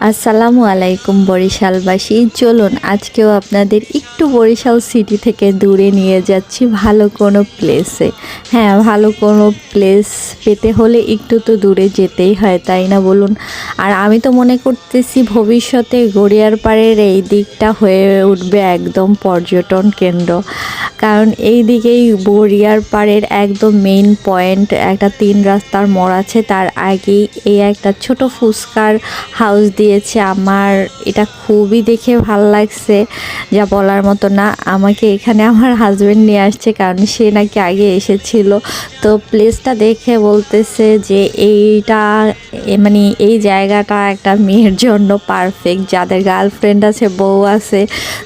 আসসালামু আলাইকুম বরিশালবাসী, চলুন আজকেও আপনাদের একটু বরিশাল সিটি থেকে দূরে নিয়ে যাচ্ছি ভালো কোনো প্লেসে। হ্যাঁ, ভালো কোনো প্লেস পেতে হলে একটু তো দূরে যেতেই হয়, তাই না বলুন? আর আমি তো মনে করতেছি ভবিষ্যতে গড়িয়ার পাড়ের এই দিকটা হয়ে উঠবে একদম পর্যটন কেন্দ্র। কারণ এই দিকেই গড়িয়ার পাড়ের একদম মেইন পয়েন্ট, একটা 3 রাস্তার মোড় আছে, তার আগেই এই একটা ছোট ফুচকার হাউস দিয়েছে। আমার এটা খুবই দেখে ভাল লাগছে, যা বলার মতো না। আমাকে এখানে আমার হাজবেন্ড নিয়ে আসছে, কারণ সে নাকি আগে এসেছিল। তো প্লেসটা দেখে বলতেছে যে এইটা মানে এই জায়গাটা একটা মেয়ের জন্য পারফেক্ট, যাদের গার্লফ্রেন্ড আছে, বউ আছে,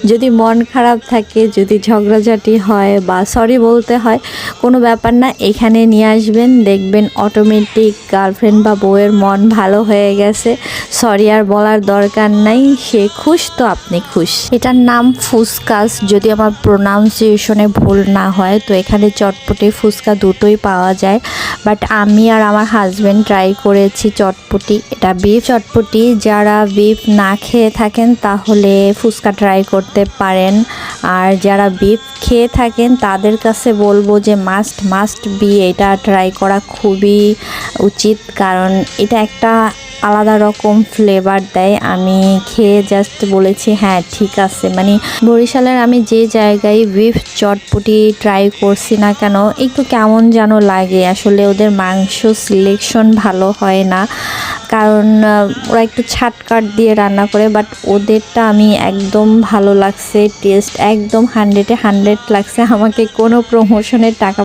যদি মন খারাপ থাকে, যদি ঝগড়াঝাটি হয় বা সরি বলতে হয়, কোনো ব্যাপার না, এখানে নিয়ে আসবেন, দেখবেন অটোমেটিক গার্লফ্রেন্ড বা বউয়ের মন ভালো হয়ে গেছে। সরি আর বলার দরকার নাই, সে খুশ তো আপনি খুশ। এটার নাম ফুসকাস, যদি আমার প্রোনাউন্সিয়েশনে ভুল না হয়। তো এখানে চটপটি ফুচকা দুটোই পাওয়া যায়, বাট আমি আর আমার হাজব্যান্ড ট্রাই করেছি চটপটি। এটা বিফ চটপটি, যারা বিফ না খেয়ে থাকেন তাহলে ফুচকা ট্রাই করতে পারেন। আর যারা বিফ খেয়ে থাকেন তাদের কাছে বলবো যে মাস্ট বি এটা ট্রাই করা খুবই উচিত, কারণ এটা একটা আলাদা রকম ফ্লেভার দেয়। আমি খেয়ে জাস্ট বলেছি হ্যাঁ ঠিক আছে। মানে বরিশালের আমি যে জায়গায় বিফ চটপটি ট্রাই করছি না কেন, একটু কেমন যেন লাগে। আসলে ওদের মাংস সিলেকশন ভালো হয় না, কারণ ওরা একটু ছাটকাট দিয়ে রান্না করে, বাট ওদেরটা আমি একদম ভালো লাগছে। টেস্ট একদম 100-এ 100 লাগছে। আমাকে কোনো প্রমোশনের টাকা